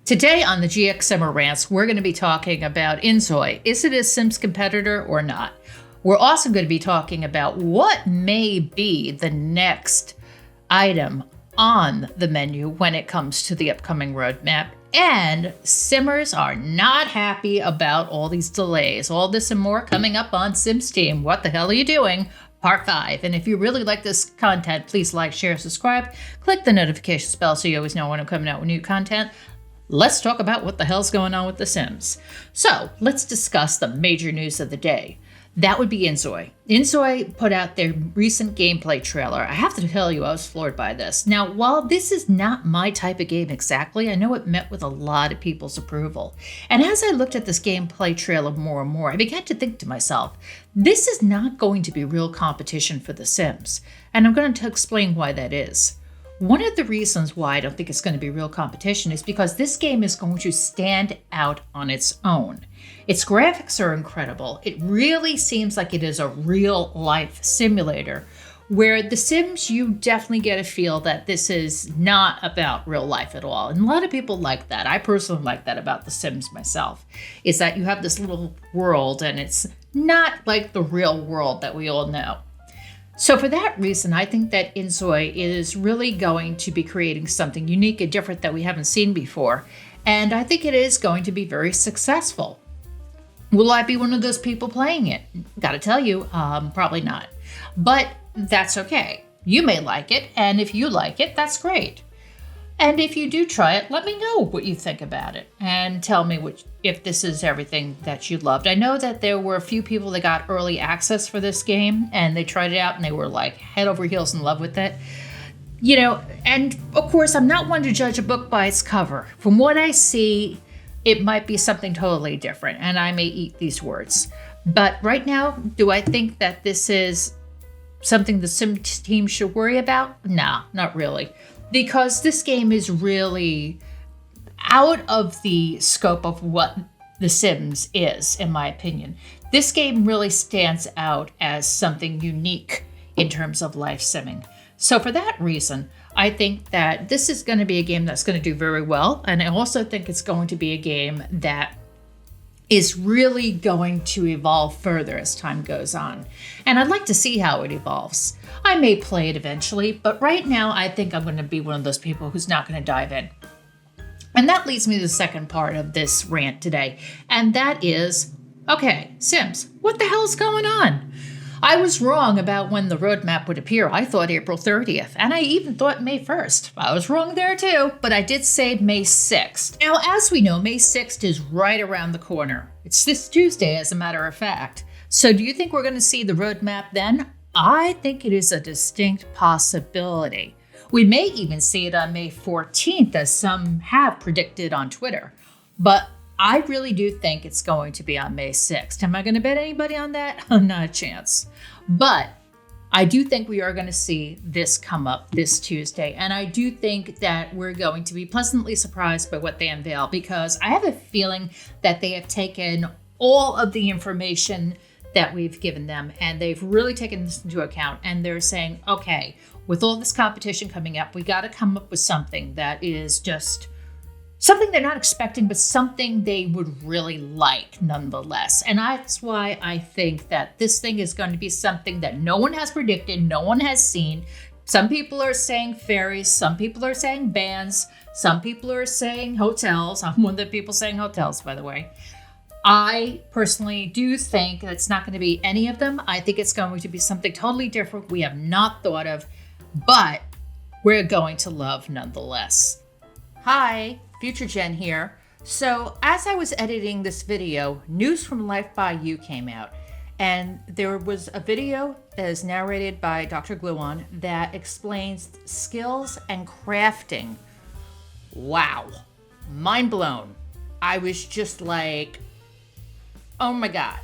Today on the GXSimmer Rants, we're going to be talking about Inzoi. Is it a Sims competitor or not? We're also going to be talking about what may be the next item on the menu when it comes to the upcoming roadmap. And Simmers are not happy about all these delays. All this and more coming up on Sims Team. What the hell are you doing? Part 5. And if you really like this content, please like, share, subscribe. Click the notification bell so you always know when I'm coming out with new content. Let's talk about what the hell's going on with The Sims. So let's discuss the major news of the day. That would be Inzoi. Inzoi put out their recent gameplay trailer. I have to tell you, I was floored by this. Now, while this is not my type of game exactly, I know it met with a lot of people's approval. And as I looked at this gameplay trailer more and more, I began to think to myself, this is not going to be real competition for The Sims. And I'm going to explain why that is. One of the reasons why I don't think it's going to be real competition is because this game is going to stand out on its own. Its graphics are incredible. It really seems like it is a real life simulator, where The Sims, you definitely get a feel that this is not about real life at all. And a lot of people like that. I personally like that about The Sims myself, is that you have this little world and it's not like the real world that we all know. So for that reason, I think that Inzoi is really going to be creating something unique and different that we haven't seen before. And I think it is going to be very successful. Will I be one of those people playing it? Gotta tell you, probably not. But that's okay. You may like it, and if you like it, that's great. And if you do try it, let me know what you think about it and tell me if this is everything that you loved. I know that there were a few people that got early access for this game and they tried it out and they were like head over heels in love with it. You know, and of course, I'm not one to judge a book by its cover. From what I see, it might be something totally different and I may eat these words. But right now, do I think that this is something the Sim team should worry about? Nah, not really. Because this game is really out of the scope of what The Sims is, in my opinion. This game really stands out as something unique in terms of life simming. So for that reason, I think that this is going to be a game that's going to do very well. And I also think it's going to be a game that is really going to evolve further as time goes on. And I'd like to see how it evolves. I may play it eventually, but right now I think I'm going to be one of those people who's not going to dive in. And that leads me to the second part of this rant today. And that is, okay, Sims, what the hell's going on? I was wrong about when the roadmap would appear. I thought April 30th, and I even thought May 1st. I was wrong there too, but I did say May 6th. Now, as we know, May 6th is right around the corner. It's this Tuesday, as a matter of fact. So do you think we're going to see the roadmap then? I think it is a distinct possibility. We may even see it on May 14th, as some have predicted on Twitter. But I really do think it's going to be on May 6th. Am I going to bet anybody on that? Not a chance. But I do think we are going to see this come up this Tuesday. And I do think that we're going to be pleasantly surprised by what they unveil, because I have a feeling that they have taken all of the information that we've given them and they've really taken this into account. And they're saying, okay, with all this competition coming up, we got to come up with something that is just something they're not expecting, but something they would really like nonetheless. And that's why I think that this thing is going to be something that no one has predicted, no one has seen. Some people are saying fairies, some people are saying bands, some people are saying hotels. I'm one of the people saying hotels, by the way. I personally do think that it's not going to be any of them. I think it's going to be something totally different we have not thought of, but we're going to love nonetheless. Hi, Future Jen here. So as I was editing this video, news from LifeByYou came out, and there was a video that is narrated by Dr. Gluon that explains skills and crafting. Wow, mind blown. I was just like, oh my God.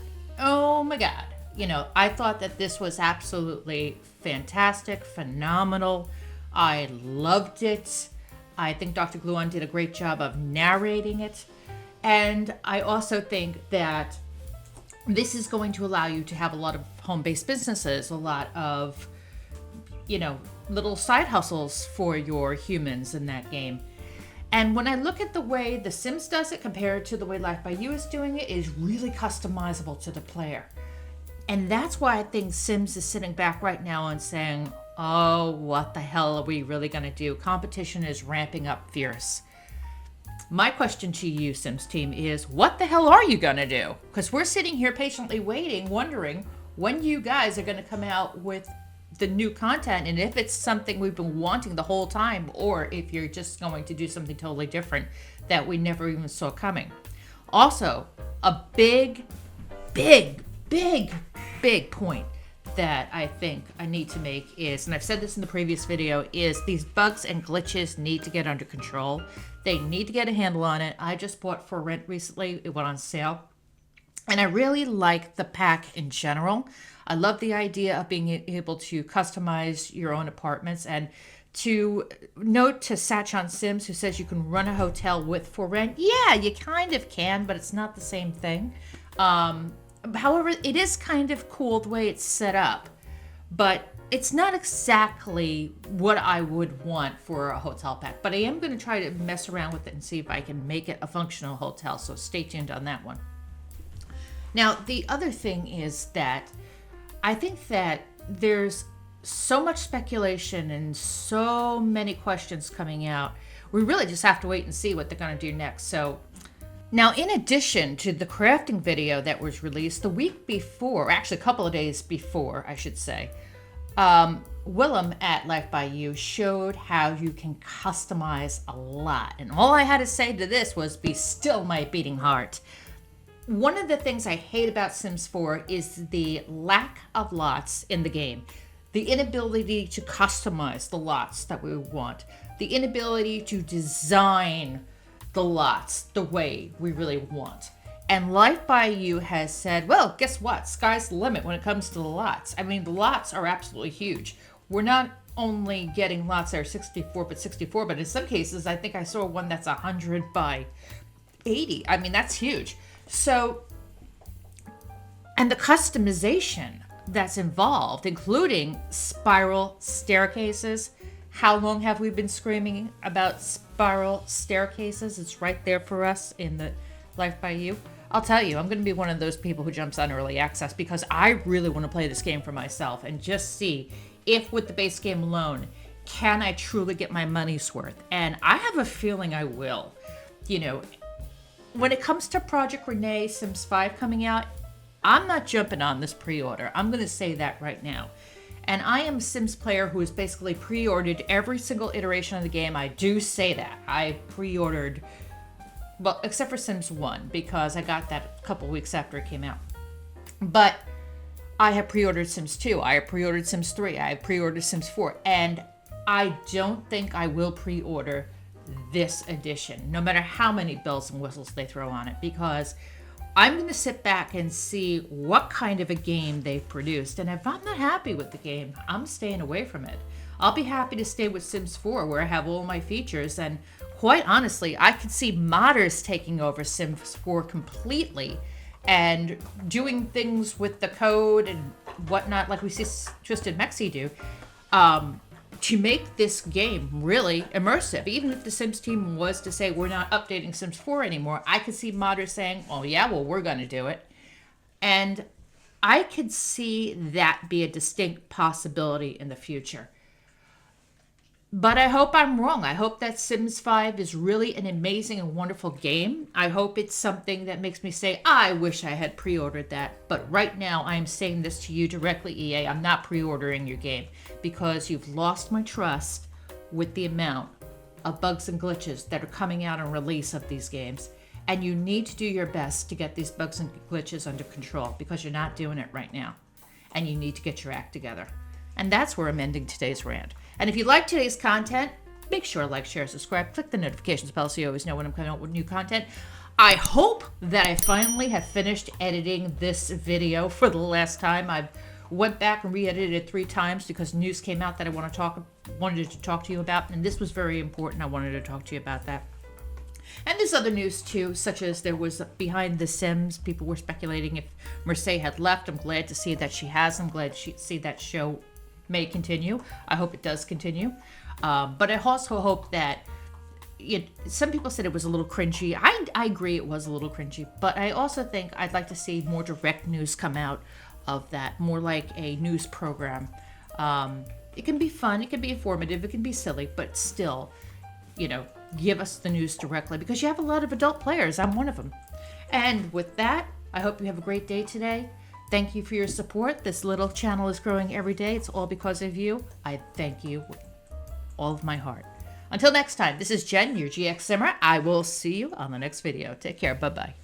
You know, I thought that this was absolutely fantastic, phenomenal. I loved it. I think Dr. Gluon did a great job of narrating it. And I also think that this is going to allow you to have a lot of home-based businesses, a lot of, you know, little side hustles for your humans in that game. And when I look at the way The Sims does it compared to the way LifeByYou is doing it, is really customizable to the player. And that's why I think Sims is sitting back right now and saying, oh, what the hell are we really going to do? Competition is ramping up fierce. My question to you, Sims team, is what the hell are you going to do? Because we're sitting here patiently waiting, wondering when you guys are going to come out with the new content, and if it's something we've been wanting the whole time, or if you're just going to do something totally different that we never even saw coming. Also, a big point that I think I need to make is, and I've said this in the previous video, is these bugs and glitches need to get under control. They need to get a handle on it. I just bought For Rent recently. It went on sale. And I really like the pack in general. I love the idea of being able to customize your own apartments. And to note to Satchon Sims, who says you can run a hotel with For Rent. Yeah, you kind of can, but it's not the same thing. However, it is kind of cool the way it's set up, but it's not exactly what I would want for a hotel pack. But I am going to try to mess around with it and see if I can make it a functional hotel. So stay tuned on that one. Now, the other thing is that I think that there's so much speculation and so many questions coming out. We really just have to wait and see what they're going to do next. So now, in addition to the crafting video that was released the week before, actually a couple of days before, I should say, Willem at LifeByYou showed how you can customize a lot. And all I had to say to this was, be still my beating heart. One of the things I hate about Sims 4 is the lack of lots in the game. The inability to customize the lots that we want. The inability to design the lots the way we really want. And LifeByYou has said, well, guess what? Sky's the limit when it comes to the lots. I mean, the lots are absolutely huge. We're not only getting lots that are 64 by 64, but in some cases, I think I saw one that's 100 by 80. I mean, that's huge. So, and the customization that's involved, including spiral staircases. How long have we been screaming about spiral staircases? It's right there for us in the LifeByYou. I'll tell you, I'm going to be one of those people who jumps on early access because I really want to play this game for myself and just see if with the base game alone, can I truly get my money's worth? And I have a feeling I will. You know, when it comes to Project Renee Sims 5 coming out, I'm not jumping on this pre-order. I'm going to say that right now. And I am a Sims player who has basically pre-ordered every single iteration of the game. I do say that. I pre-ordered, well, except for Sims 1, because I got that a couple weeks after it came out. But I have pre-ordered Sims 2. I have pre-ordered Sims 3. I have pre-ordered Sims 4. And I don't think I will pre-order this edition, no matter how many bells and whistles they throw on it, because I'm going to sit back and see what kind of a game they've produced. And if I'm not happy with the game, I'm staying away from it. I'll be happy to stay with Sims 4, where I have all my features. And quite honestly, I could see modders taking over Sims 4 completely and doing things with the code and whatnot, like we see Twisted Mexi do, to make this game really immersive. Even if the Sims team was to say, we're not updating Sims 4 anymore, I could see modders saying, oh yeah, well, we're going to do it. And I could see that be a distinct possibility in the future. But I hope I'm wrong. I hope that Sims 5 is really an amazing and wonderful game. I hope it's something that makes me say, I wish I had pre-ordered that. But right now, I am saying this to you directly, EA. I'm not pre-ordering your game because you've lost my trust with the amount of bugs and glitches that are coming out on release of these games. And you need to do your best to get these bugs and glitches under control because you're not doing it right now. And you need to get your act together. And that's where I'm ending today's rant. And if you like today's content, make sure to like, share, subscribe, click the notifications bell so you always know when I'm coming out with new content. I hope that I finally have finished editing this video for the last time. I went back and re-edited it 3 times because news came out that I wanted to talk to you about, and this was very important. I wanted to talk to you about that. And there's other news too, such as there was behind The Sims. People were speculating if Mercedes had left. I'm glad to see that she has. I'm glad to see that show may continue. I hope it does continue. But I also hope that some people said it was a little cringy. I agree it was a little cringy, but I also think I'd like to see more direct news come out of that, more like a news program. It can be fun, it can be informative, it can be silly, but still, give us the news directly, because you have a lot of adult players. I'm one of them. And with that, I hope you have a great day today. Thank you for your support. This little channel is growing every day. It's all because of you. I thank you with all of my heart. Until next time, this is Jen, your GXSimmer. I will see you on the next video. Take care. Bye-bye.